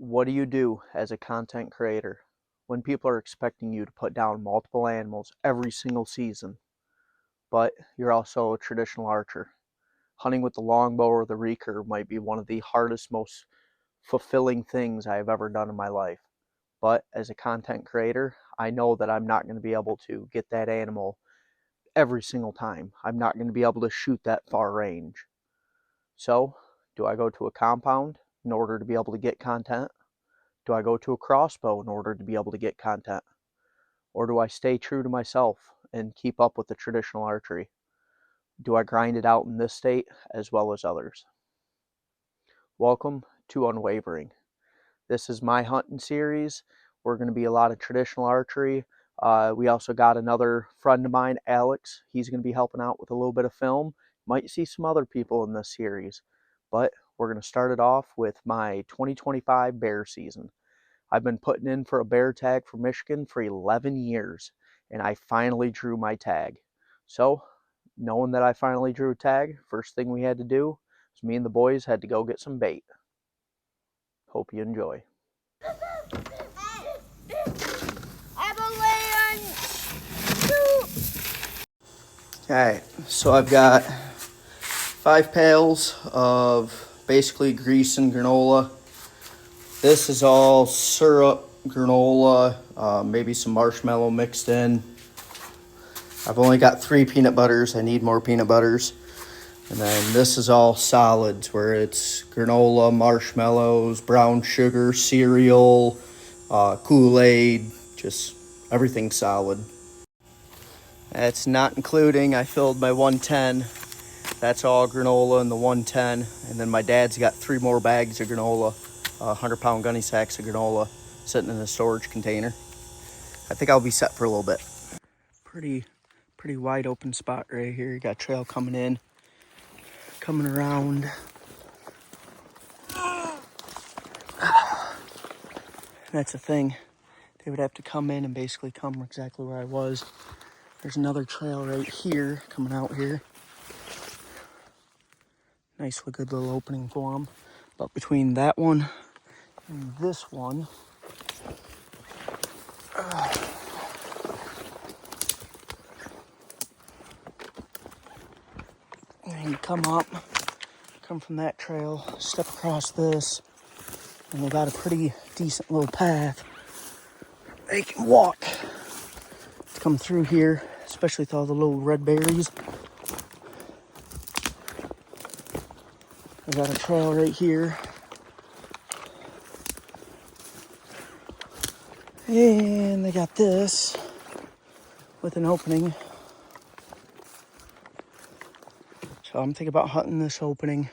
What do you do as a content creator when people are expecting you to put down multiple animals every single season, but you're also a traditional archer? Hunting with the longbow or the recurve might be one of the hardest, most fulfilling things I have ever done in my life. But as a content creator, I know that I'm not going to be able to get that animal every single time. I'm not going to be able to shoot that far range. So, do I go to a compound in order to be able to get content? Do I go to a crossbow in order to be able to get content? Or do I stay true to myself and keep up with the traditional archery? Do I grind it out in this state as well as others? Welcome to Unwavering. This is my hunting series. We're going to be a lot of traditional archery. We also got another friend of mine, Alex. He's going to be helping out with a little bit of film. Might see some other people in this series, but we're going to start it off with my 2025 bear season. I've been putting in for a bear tag for Michigan for 11 years, and I finally drew my tag. So, knowing that I finally drew a tag, first thing we had to do was me and the boys had to go get some bait. Hope you enjoy. Alright, so I've got 5 pails of basically grease and granola. This is all syrup, granola, maybe some marshmallow mixed in. I've only got 3 peanut butters. I need more peanut butters. And then this is all solids, where it's granola, marshmallows, brown sugar, cereal, Kool-Aid, just everything solid. That's not including, I filled my 110. That's all granola in the 110. And then my dad's got 3 more bags of granola, 100-pound gunny sacks of granola sitting in a storage container. I think I'll be set for a little bit. Pretty wide open spot right here. You got trail coming in, coming around. That's the thing. They would have to come in and basically come exactly where I was. There's another trail right here, coming out here. Nice, good little opening for them. But between that one and this one, and you come up, come from that trail, step across this, and they got a pretty decent little path they can walk to come through here, especially with all the little red berries. I got a trail right here. And they got this with an opening. So I'm thinking about hunting this opening.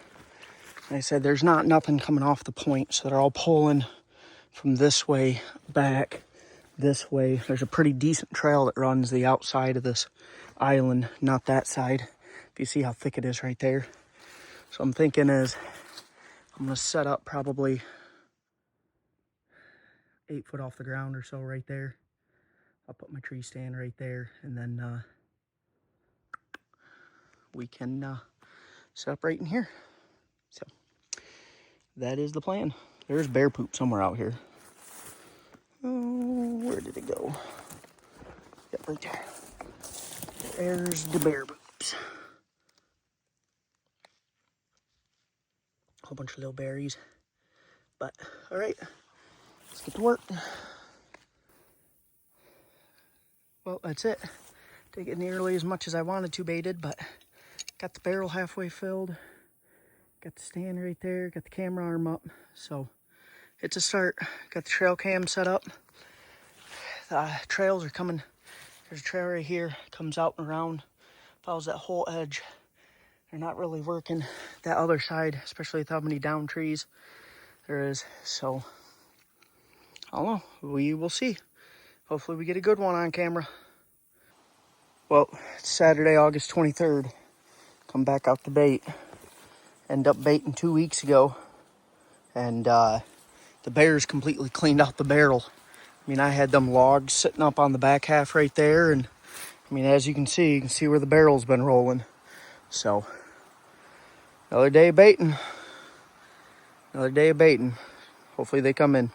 Like I said, there's nothing coming off the point, so they're all pulling from this way back this way. There's a pretty decent trail that runs the outside of this island, not that side. If you see how thick it is right there. So I'm thinking is I'm gonna set up probably 8 foot off the ground or so right there. I'll put my tree stand right there, and then we can set up right in here. So that is the plan. There's bear poop somewhere out here. Oh, where did it go? Yep, right there. There's the bear poops. A whole bunch of little berries. But, all right, let's get to work. Well, that's it. Didn't get nearly as much as I wanted to baited, but got the barrel halfway filled. Got the stand right there, got the camera arm up. So it's a start. Got the trail cam set up. The trails are coming. There's a trail right here, comes out and around, follows that whole edge. They're not really working that other side, especially with how many down trees there is. So, I don't know. We will see. Hopefully we get a good one on camera. Well, it's Saturday, August 23rd. Come back out to bait. End up baiting 2 weeks ago. And the bears completely cleaned out the barrel. I mean, I had them logs sitting up on the back half right there. And, I mean, as you can see where the barrel's been rolling. So, another day of baiting. Hopefully they come in.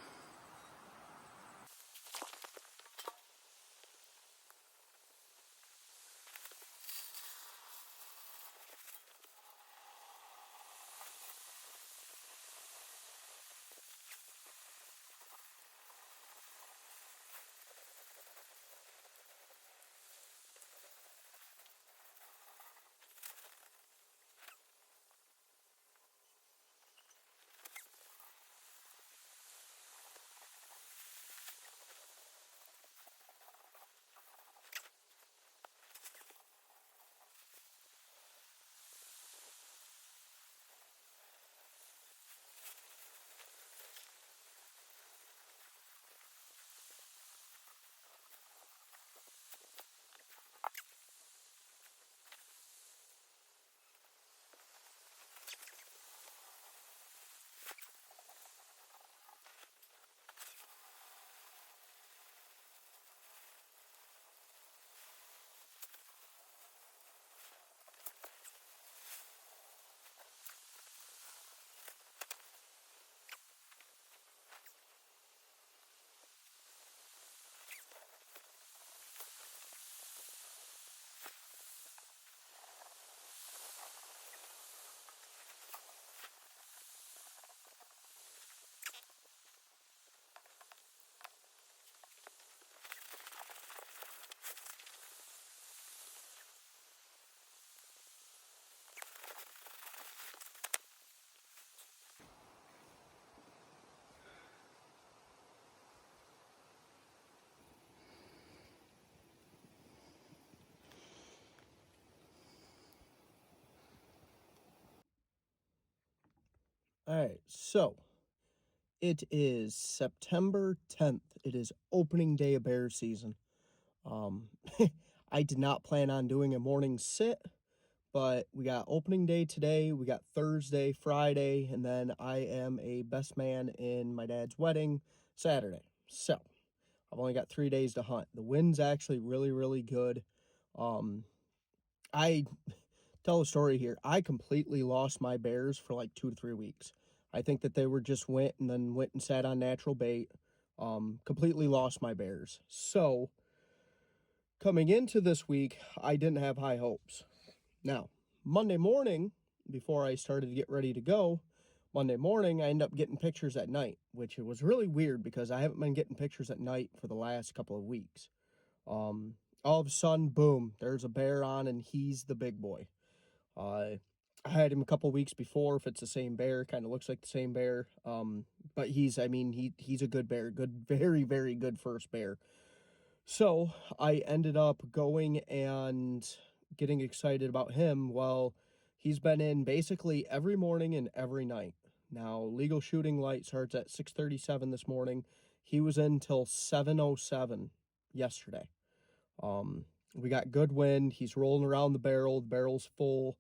All right, so it is September 10th. It is opening day of bear season. Um, I did not plan on doing a morning sit, but we got opening day today. We got Thursday, Friday, and then I am a best man in my dad's wedding Saturday. So I've only got 3 days to hunt. The wind's actually really, really good. I tell a story here. I completely lost my bears for like 2 to 3 weeks. I think that they were just went and sat on natural bait. Completely lost my bears. So coming into this week, I didn't have high hopes. Now, Monday morning, before I started to get ready to go, Monday morning, I ended up getting pictures at night, which was really weird because I haven't been getting pictures at night for the last couple of weeks. All of a sudden, boom, there's a bear on, and he's the big boy. I had him a couple weeks before. If it's the same bear, kind of looks like the same bear. But he's a good bear, good, very, very good first bear. So I ended up going and getting excited about him. Well, he's been in basically every morning and every night. Now, legal shooting light starts at 6:37 this morning. He was in till 7:07 yesterday. We got good wind. He's rolling around the barrel. The barrel's full.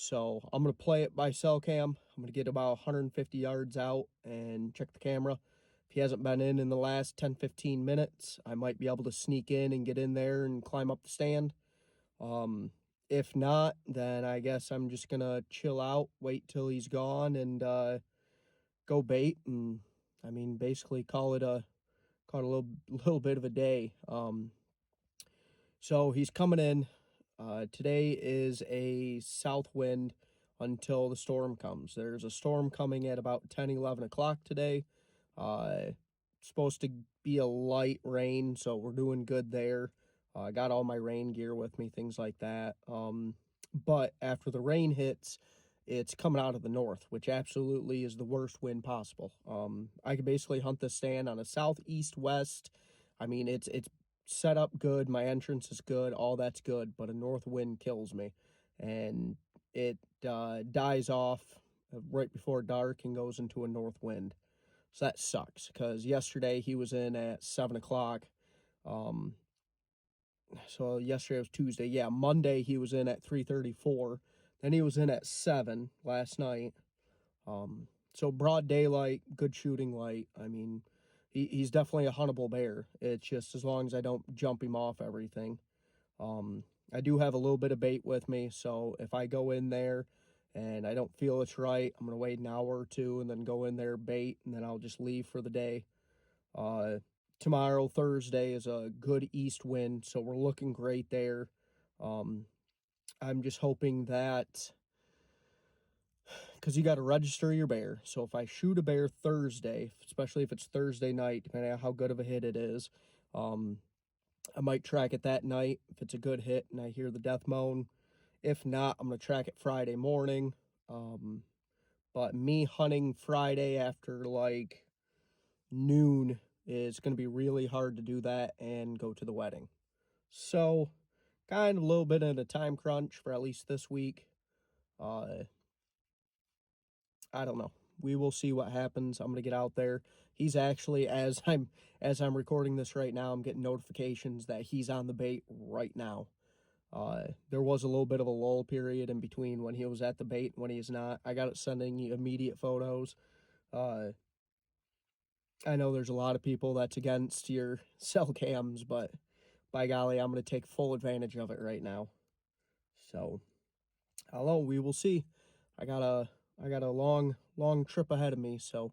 So I'm going to play it by cell cam. I'm going to get about 150 yards out and check the camera. If he hasn't been in the last 10-15 minutes, I might be able to sneak in and get in there and climb up the stand. If not, then I guess I'm just going to chill out, wait till he's gone, and go bait and, basically call it a little bit of a day. So he's coming in. Today is a south wind until the storm comes. There's a storm coming at about 10, 11 o'clock today. Supposed to be a light rain, so we're doing good there. I got all my rain gear with me, things like that. But after the rain hits, it's coming out of the north, which absolutely is the worst wind possible. I could basically hunt this stand on a southeast west. It's set up good. My entrance is good. All that's good, but a north wind kills me, and it dies off right before dark and goes into a north wind. So that sucks because yesterday he was in at 7 o'clock. So yesterday was Tuesday. Yeah, Monday he was in at 3:34. Then he was in at 7 last night. So broad daylight, good shooting light. He's definitely a huntable bear. It's just as long as I don't jump him off everything. I do have a little bit of bait with me, so if I go in there and I don't feel it's right, I'm going to wait an hour or two and then go in there, bait, and then I'll just leave for the day. Tomorrow, Thursday, is a good east wind, so we're looking great there. I'm just hoping that, because you got to register your bear. So if I shoot a bear Thursday, especially if it's Thursday night, depending on how good of a hit it is, I might track it that night if it's a good hit and I hear the death moan. If not, I'm going to track it Friday morning. But me hunting Friday after like noon is going to be really hard to do that and go to the wedding. So, kind of a little bit in a time crunch for at least this week. I don't know. We will see what happens. I'm gonna get out there. He's actually, as I'm recording this right now, I'm getting notifications that he's on the bait right now. There was a little bit of a lull period in between when he was at the bait and when he is not. I got it sending immediate photos. I know there's a lot of people that's against your cell cams, but by golly, I'm gonna take full advantage of it right now. So, I don't know. We will see. I got a long trip ahead of me, so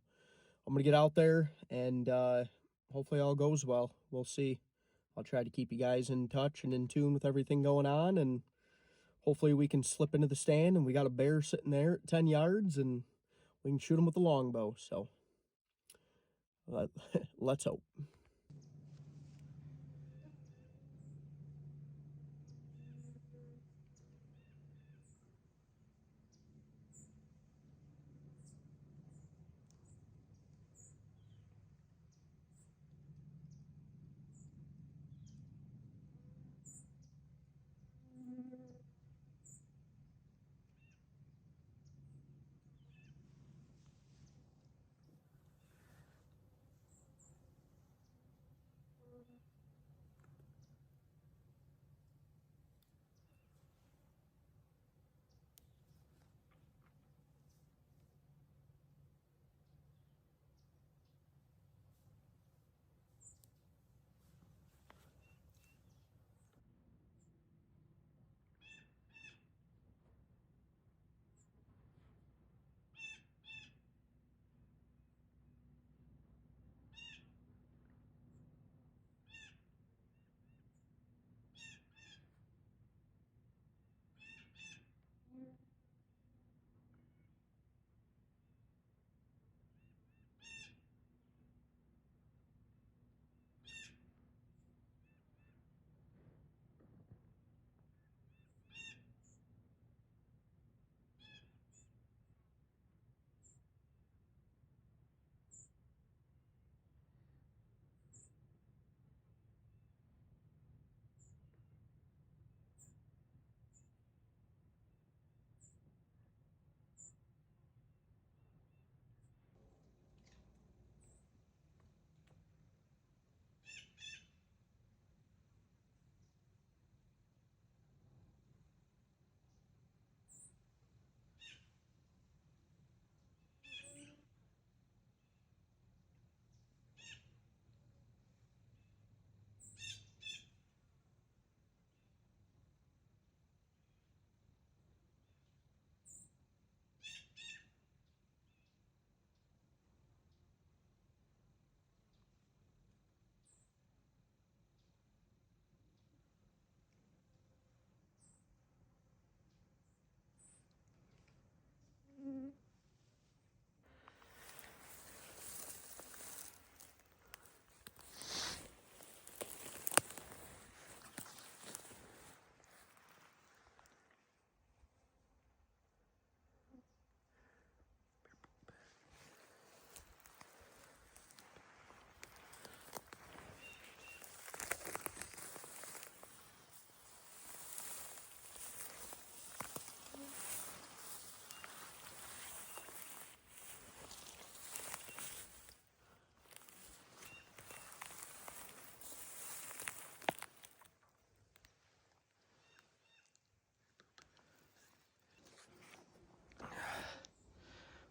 I'm gonna get out there and hopefully all goes well. We'll see. I'll try to keep you guys in touch and in tune with everything going on, and hopefully we can slip into the stand and we got a bear sitting there at 10 yards and we can shoot him with a longbow. So let's hope.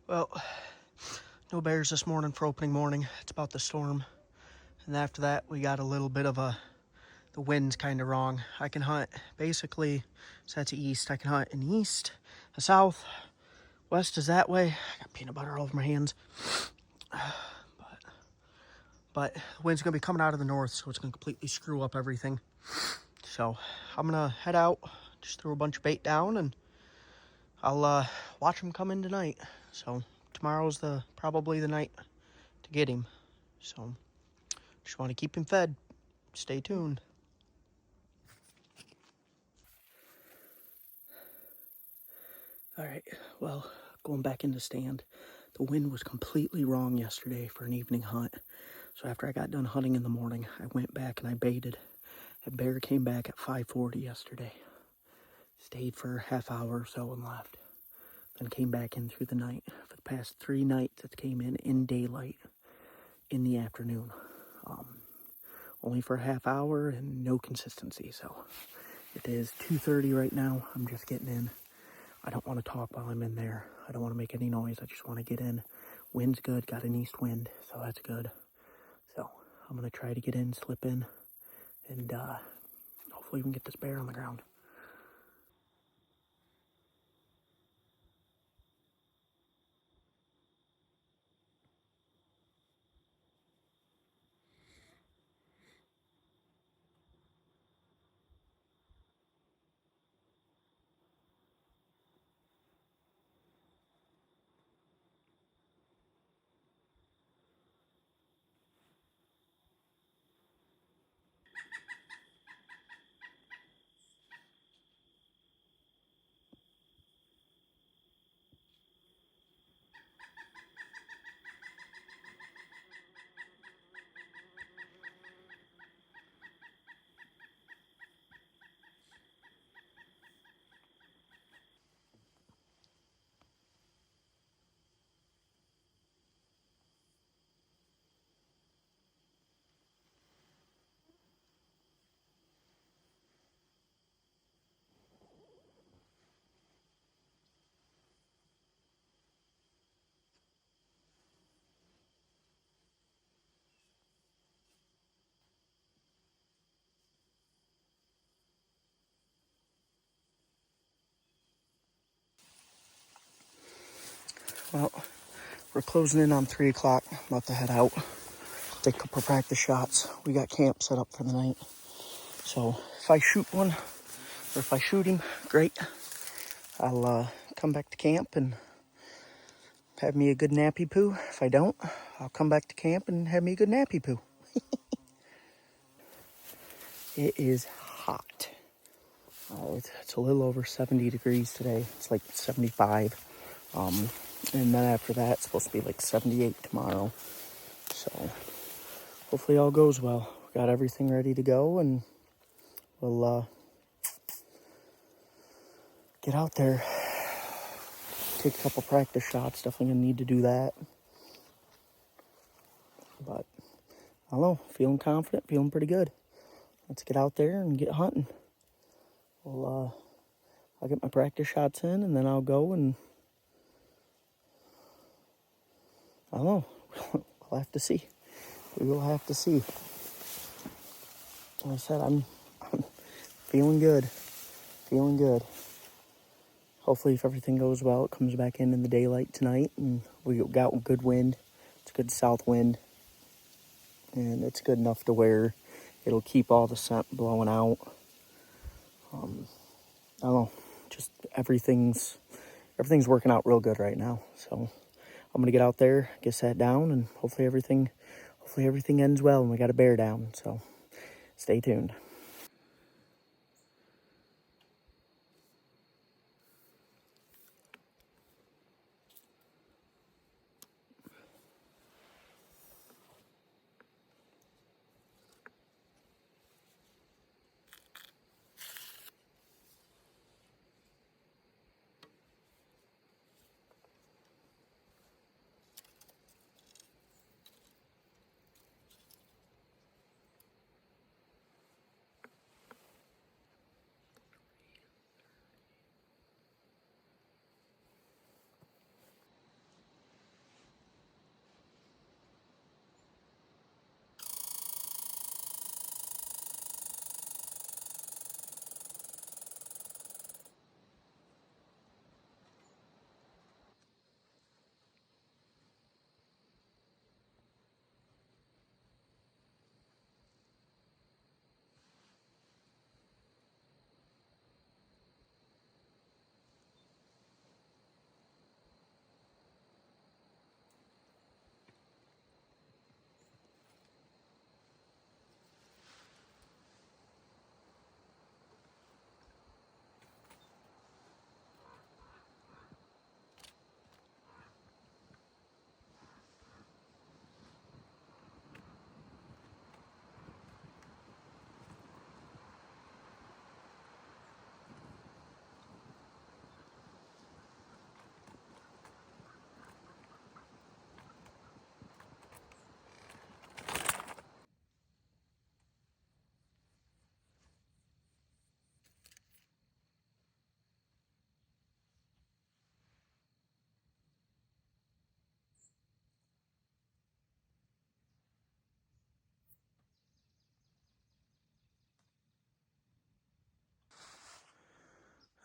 Well, no bears this morning for opening morning. It's about the storm. And after that, we got a little bit of the wind's kind of wrong. I can hunt basically, so that's east. I can hunt in the east, the south, West is that way. I got peanut butter all over my hands. But the wind's going to be coming out of the north, so it's going to completely screw up everything. So I'm going to head out, just throw a bunch of bait down, and I'll watch him come in tonight. So tomorrow's probably the night to get him. So just want to keep him fed. Stay tuned. All right, well, going back in the stand. The wind was completely wrong yesterday for an evening hunt. So after I got done hunting in the morning, I went back and I baited. A bear came back at 5:40 yesterday. Stayed for a half hour or so and left. Then came back in through the night. For the past 3 nights, it came in daylight in the afternoon. Only for a half hour and no consistency. So it is 2:30 right now. I'm just getting in. I don't want to talk while I'm in there. I don't want to make any noise. I just want to get in. Wind's good. Got an east wind, so that's good. So I'm going to try to get in, slip in, and hopefully we can get this bear on the ground. Well, we're closing in on 3 o'clock. I'm about to head out. Take a couple practice shots. We got camp set up for the night. So if I shoot one, or if I shoot him, great. I'll come back to camp and have me a good nappy poo. If I don't, I'll come back to camp and have me a good nappy poo. It is hot. It's a little over 70 degrees today. It's like 75. And then after that, it's supposed to be like 78 tomorrow. So hopefully all goes well. We got everything ready to go, and we'll get out there. Take a couple practice shots. Definitely gonna need to do that. But I don't know. Feeling confident. Feeling pretty good. Let's get out there and get hunting. I'll get my practice shots in, and then I'll go and I don't know. We'll have to see. We will have to see. Like I said, I'm feeling good. Feeling good. Hopefully, if everything goes well, it comes back in the daylight tonight, and we got good wind. It's a good south wind, and it's good enough to where it'll keep all the scent blowing out. I don't know. Just everything's working out real good right now. So I'm gonna get out there, get sat down, and hopefully everything ends well, and we got a bear down. So stay tuned.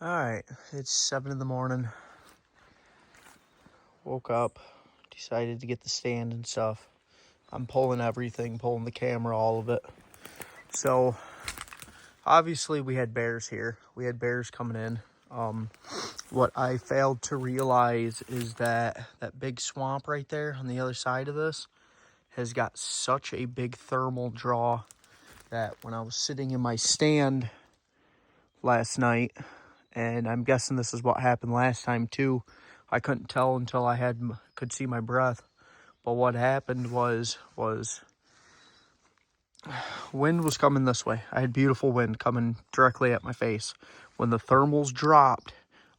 Alright, it's 7 in the morning. Woke up, decided to get the stand and stuff. I'm pulling everything, pulling the camera, all of it. So, obviously we had bears here. We had bears coming in. What I failed to realize is that that big swamp right there on the other side of this has got such a big thermal draw that when I was sitting in my stand last night, and I'm guessing this is what happened last time too, I couldn't tell until I could see my breath. But what happened was wind was coming this way. I had beautiful wind coming directly at my face. When the thermals dropped,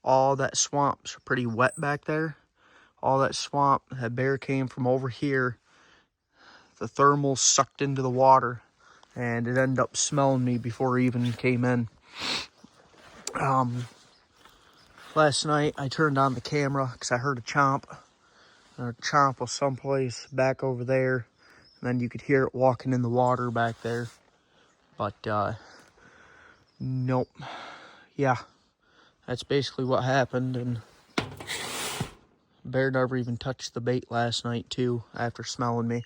all that swamp's pretty wet back there. All that swamp, that bear came from over here. The thermals sucked into the water, and it ended up smelling me before it even came in. Last night, I turned on the camera because I heard a chomp. And a chomp was someplace back over there. And then you could hear it walking in the water back there. But, nope. Yeah, that's basically what happened. And bear never even touched the bait last night, too, after smelling me.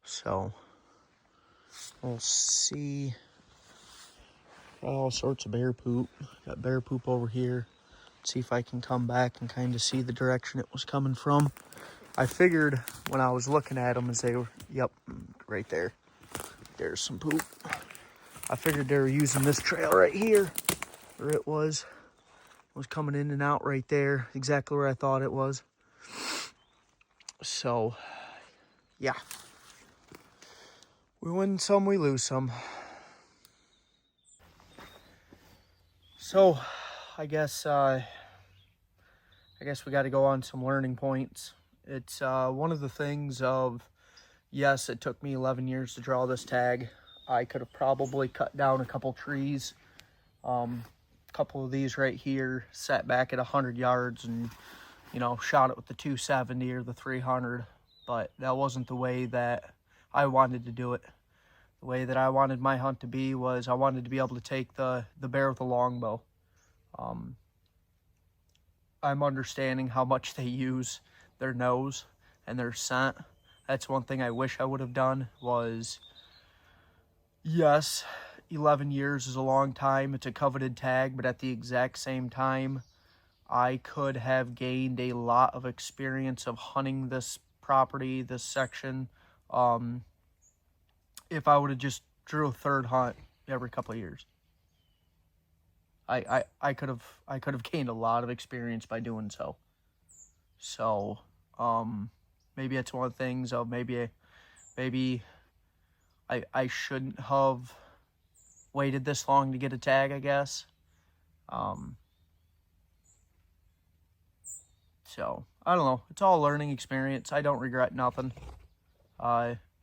So, we'll see. Got all sorts of bear poop. Got bear poop over here. See if I can come back and kind of see the direction it was coming from. I figured when I was looking at them as they were, yep, right there. There's some poop. I figured they were using this trail right here, where it was coming in and out right there, exactly where I thought it was. So, yeah. We win some, we lose some. So, I guess we got to go on some learning points. It's one of the things of, yes, it took me 11 years to draw this tag. I could have probably cut down a couple trees. A couple of these right here, sat back at 100 yards and, shot it with the 270 or the 300. But that wasn't the way that I wanted to do it. The way that I wanted my hunt to be was I wanted to be able to take the bear with a longbow. I'm understanding how much they use their nose and their scent. That's one thing I wish I would have done was, yes, 11 years is a long time. It's a coveted tag, but at the exact same time, I could have gained a lot of experience of hunting this property, this section, if I would have just drew a third hunt every couple of years. I could have gained a lot of experience by doing so. So, maybe it's one of the things of maybe I shouldn't have waited this long to get a tag, I guess. So, I don't know. It's all a learning experience. I don't regret nothing.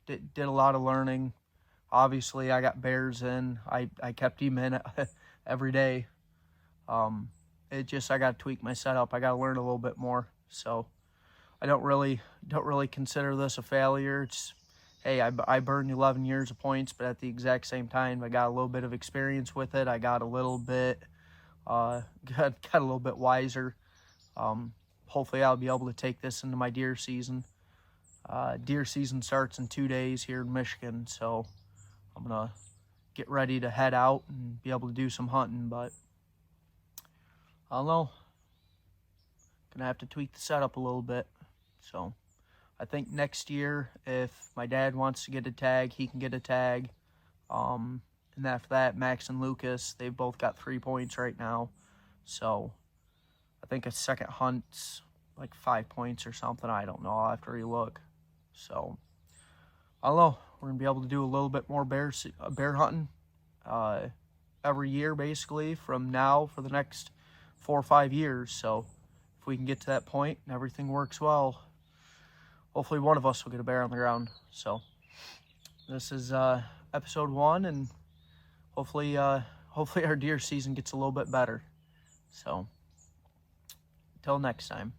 Did a lot of learning. Obviously, I got bears in. I kept him in every day. I got to tweak my setup. I got to learn a little bit more. So I don't really consider this a failure. It's, hey, I burned 11 years of points, but at the exact same time, I got a little bit of experience with it. I got a little bit, got a little bit wiser. Hopefully I'll be able to take this into my deer season. Deer season starts in 2 days here in Michigan, so I'm going to get ready to head out and be able to do some hunting, but I don't know. Gonna have to tweak the setup a little bit. So I think next year, if my dad wants to get a tag, he can get a tag. And after that, Max and Lucas, they've both got 3 points right now. So I think a second hunt's like 5 points or something. I don't know. I'll have to relook. So I don't know. We're gonna be able to do a little bit more bear hunting every year, basically, from now for the next 4 or 5 years. So if we can get to that point and everything works well, hopefully one of us will get a bear on the ground. So this is episode 1, and hopefully our deer season gets a little bit better. So until next time.